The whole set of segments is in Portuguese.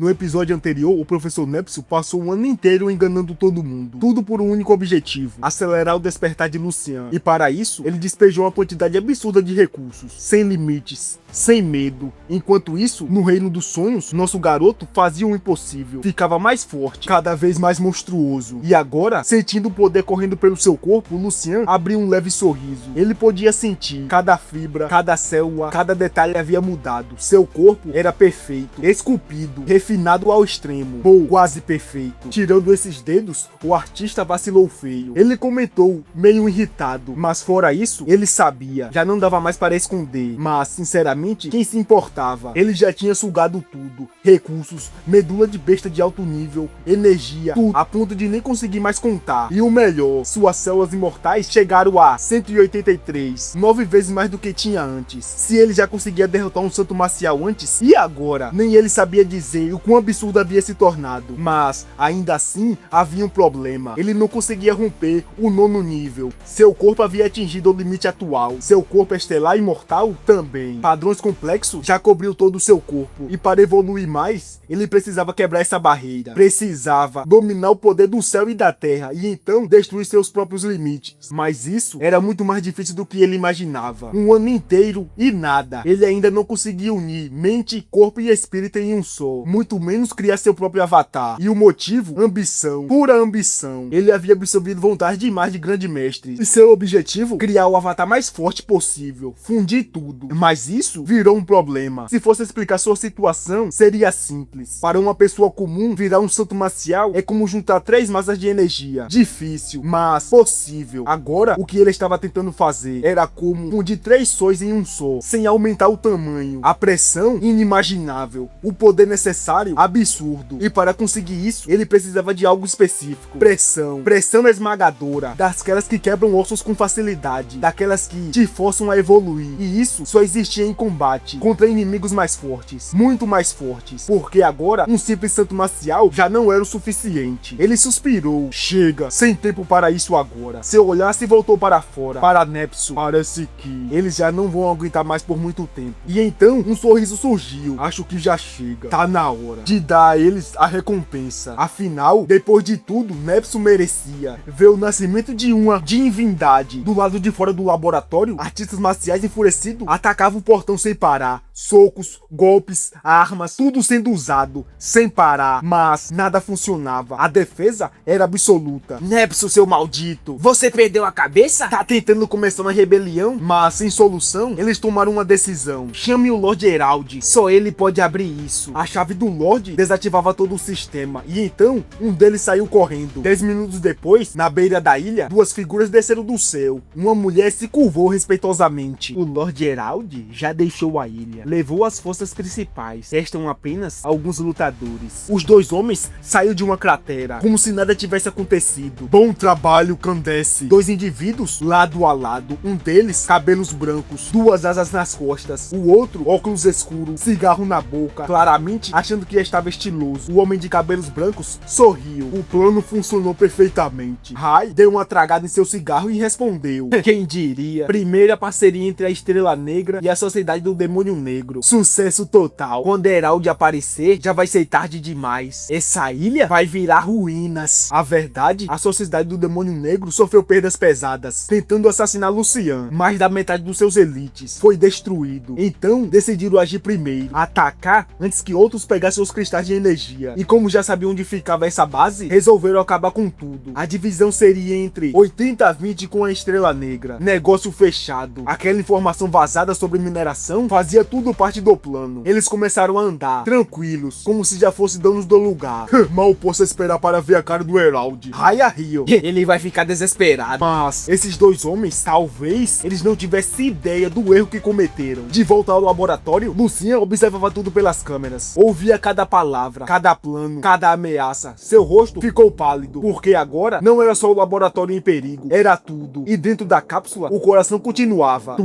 No episódio anterior, o professor Népcio passou um ano inteiro enganando todo mundo. Tudo por um único objetivo: acelerar o despertar de Lucian. E para isso, ele despejou uma quantidade absurda de recursos, sem limites, sem medo. Enquanto isso, no reino dos sonhos, nosso garoto fazia o impossível. Ficava mais forte, cada vez mais monstruoso. E agora, sentindo o poder correndo pelo seu corpo, Lucian abriu um leve sorriso. Ele podia sentir cada fibra, cada célula, cada detalhe havia mudado. Seu corpo era perfeito, esculpido, refinado ao extremo, ou quase perfeito. Tirando esses dedos, o artista vacilou feio. Ele comentou, meio irritado, mas fora isso, ele sabia, já não dava mais para esconder. Mas, sinceramente, quem se importava? Ele já tinha sugado tudo: recursos, medula de besta de alto nível, energia, tudo, a ponto de nem conseguir mais contar. E o melhor, suas células imortais chegaram a 183, 9 vezes mais do que tinha antes. Se ele já conseguia derrotar um santo marcial antes, e agora? Nem ele sabia dizer o quão absurdo havia se tornado. Mas, ainda assim, havia um problema. Ele não conseguia romper o 9º nível. Seu corpo havia atingido o limite atual. Seu corpo estelar imortal também. Padrões complexos já cobriu todo o seu corpo. E para evoluir mais, ele precisava quebrar essa barreira. Precisava dominar o poder do céu e da terra. E então destruir seus próprios limites. Mas isso era muito mais difícil do que ele imaginava. Um ano inteiro e nada. Ele ainda não conseguia unir mente, corpo e espírito em um só. Muito menos criar seu próprio avatar. E o motivo? Ambição. Pura ambição. Ele havia absorvido vontade demais de grande mestre. E seu objetivo? Criar o avatar mais forte possível. Fundir tudo. Mas isso virou um problema. Se fosse explicar sua situação, seria simples. Para uma pessoa comum, virar um santo marcial é como juntar 3 massas de energia. Difícil, mas possível. Agora, o que ele estava tentando fazer era como fundir 3 sóis em um só, sem aumentar o tamanho. A pressão, inimaginável. O poder necessário, absurdo. E para conseguir isso, ele precisava de algo específico. Pressão. Pressão esmagadora. Daquelas que quebram ossos com facilidade. Daquelas que te forçam a evoluir. E isso só existia em combate, contra inimigos mais fortes. Muito mais fortes. Porque agora, um simples santo marcial já não era o suficiente. Ele suspirou. Chega. Sem tempo para isso agora. Seu olhar se voltou para fora. Para Népcio. Parece que eles já não vão aguentar mais por muito tempo. E então, um sorriso surgiu. Acho que já chega. Tá na hora de dar a eles a recompensa. Afinal, depois de tudo, Népcio merecia ver o nascimento de uma divindade. Do lado de fora do laboratório, artistas marciais enfurecidos atacavam o portão sem parar. Socos, golpes, armas, tudo sendo usado, sem parar. Mas nada funcionava. A defesa era absoluta. Népcio, seu maldito, você perdeu a cabeça? Tá tentando começar uma rebelião, mas sem solução, eles tomaram uma decisão. Chame o Lord Herald. Só ele pode abrir isso. A chave do Lorde desativava todo o sistema. E então, um deles saiu correndo. 10 minutos depois, na beira da ilha, 2 figuras desceram do céu. Uma mulher se curvou respeitosamente. O Lord Herald já deixou a ilha. Levou as forças principais. Restam apenas alguns lutadores. Os 2 homens saíram de uma cratera, como se nada tivesse acontecido. Bom trabalho, Candace. 2 indivíduos, lado a lado. Um deles, cabelos brancos, 2 asas nas costas. O outro, óculos escuros, cigarro na boca, claramente achando que estava estiloso. O homem de cabelos brancos sorriu. O plano funcionou perfeitamente. Rai deu uma tragada em seu cigarro e respondeu. Quem diria? Primeira parceria entre a Estrela Negra e a Sociedade do Demônio Negro. Sucesso total. Quando Herald aparecer, já vai ser tarde demais. Essa ilha vai virar ruínas. A verdade, a Sociedade do Demônio Negro sofreu perdas pesadas, tentando assassinar Lucian. Mais da metade dos seus elites foi destruído. Então, decidiram agir primeiro, atacar antes que outros pegassem os cristais de energia. E como já sabiam onde ficava essa base, resolveram acabar com tudo. A divisão seria entre 80-20 com a Estrela Negra. Negócio fechado. Aquela informação vazada sobre mineração fazia tudo parte do plano. Eles começaram a andar, tranquilos, como se já fossem donos do lugar. Mal posso esperar para ver a cara do Herald. Raya riu. Ele vai ficar desesperado. Mas esses 2 homens, talvez eles não tivessem ideia do erro que cometeram. De volta ao laboratório, Lucian observava tudo pelas câmeras. Ouvia cada palavra, cada plano, cada ameaça. Seu rosto ficou pálido, porque agora não era só o laboratório em perigo, era tudo. E dentro da cápsula, o coração continuava.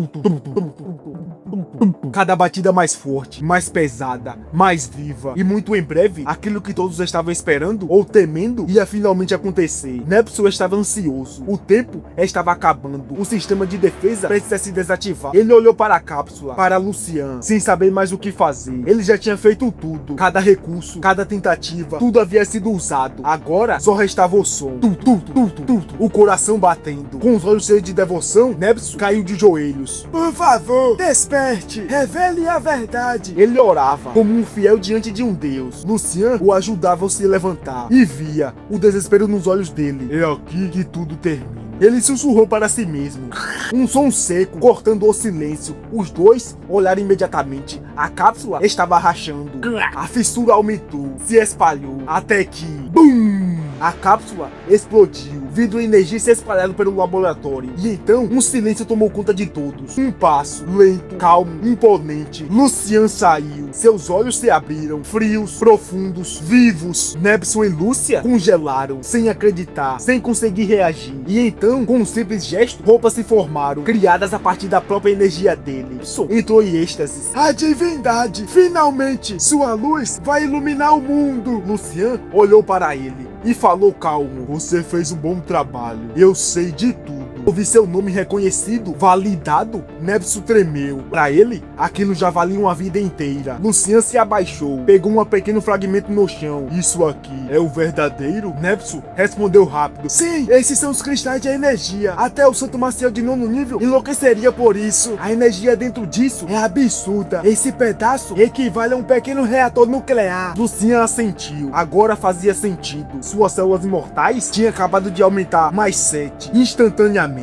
Cada batida mais forte, mais pesada, mais viva. E muito em breve, aquilo que todos estavam esperando ou temendo ia finalmente acontecer. Neptune estava ansioso. O tempo estava acabando. O sistema de defesa precisa se desativar. Ele olhou para a cápsula, para Lucian, sem saber mais o que fazer. Ele já tinha feito tudo. Cada recurso, cada tentativa, tudo havia sido usado. Agora só restava o som. O coração batendo. Com os olhos cheios de devoção, Neptune caiu de joelhos. Por favor, desperte. Revele a verdade. Ele orava como um fiel diante de um deus. Lucian o ajudava a se levantar e via o desespero nos olhos dele. É aqui que tudo termina. Ele sussurrou para si mesmo. Um som seco, cortando o silêncio. Os dois olharam imediatamente. A cápsula estava rachando. A fissura aumentou, se espalhou, até que... BUM! A cápsula explodiu, vidro e energia se espalharam pelo laboratório. E então, um silêncio tomou conta de todos. Um passo, lento, calmo, imponente. Lucian saiu. Seus olhos se abriram, frios, profundos, vivos. Neptune e Lúcia congelaram, sem acreditar, sem conseguir reagir. E então, com um simples gesto, roupas se formaram, criadas a partir da própria energia dele. Entrou em êxtase. A divindade! Finalmente! Sua luz vai iluminar o mundo! Lucian olhou para ele e falou calmo. Você fez um bom trabalho. Eu sei de tudo. Ouvi seu nome reconhecido, validado. Neptune tremeu. Para ele, aquilo já valia uma vida inteira. Lucian se abaixou, pegou um pequeno fragmento no chão. Isso aqui é o verdadeiro? Neptune respondeu rápido. Sim, esses são os cristais de energia. Até o santo marcial de 9º nível enlouqueceria por isso. A energia dentro disso é absurda. Esse pedaço equivale a um pequeno reator nuclear. Lucian assentiu. Agora fazia sentido. Suas células imortais tinham acabado de aumentar mais 7 instantaneamente.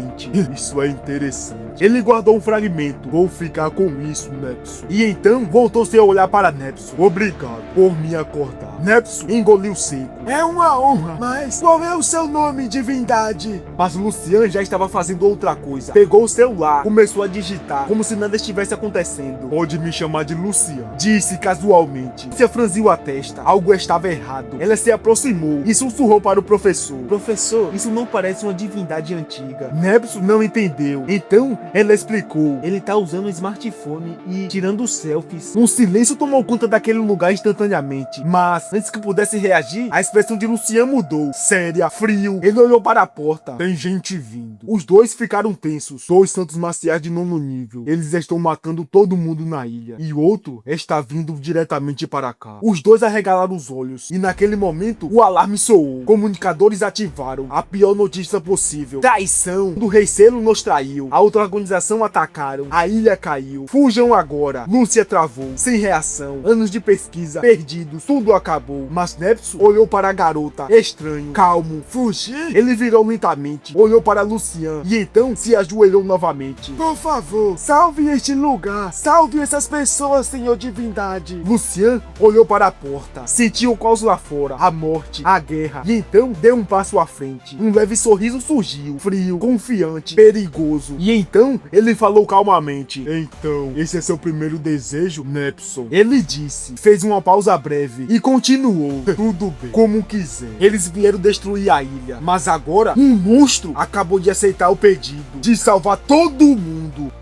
Isso é interessante. Ele guardou um fragmento. Vou ficar com isso, Neptune. E então voltou-se a olhar para Neptune. Obrigado por me acordar. Neptune engoliu seco. É uma honra, mas qual é o seu nome, divindade? Mas Lucian já estava fazendo outra coisa. Pegou o celular, começou a digitar, como se nada estivesse acontecendo. Pode me chamar de Lucian, disse casualmente. Lúcia franziu a testa. Algo estava errado. Ela se aproximou e sussurrou para o professor. Professor, isso não parece uma divindade antiga. Neptune não entendeu. Então, ela explicou. Ele tá usando um smartphone e tirando selfies. Um silêncio tomou conta daquele lugar instantaneamente. Mas, antes que pudesse reagir, a expressão de Lucian mudou. Séria, frio. Ele olhou para a porta. Tem gente vindo. Os dois ficaram tensos. 2 santos marciais de 9º nível. Eles estão matando todo mundo na ilha. E outro está vindo diretamente para cá. Os dois arregalaram os olhos. E naquele momento, o alarme soou. Comunicadores ativaram. A pior notícia possível. Traição. Do Rei Selo nos traiu. A outra organização atacaram. A ilha caiu. Fujam agora. Lúcia travou. Sem reação. Anos de pesquisa. Perdidos. Tudo acabou. Mas Neptune olhou para a garota. Estranho. Calmo. Fugir? Ele virou lentamente. Olhou para Lucian. E então se ajoelhou novamente. Por favor, salve este lugar. Salve essas pessoas, senhor divindade. Lucian olhou para a porta. Sentiu o caos lá fora. A morte. A guerra. E então deu um passo à frente. Um leve sorriso surgiu. Frio. Confiante. Perigoso. E então ele falou calmamente. Então, esse é seu primeiro desejo, Neptune? Ele disse. Fez uma pausa breve. E continuou. Tudo bem. Como quiser. Eles vieram destruir a ilha. Mas agora, um monstro acabou de aceitar o pedido de salvar todo mundo.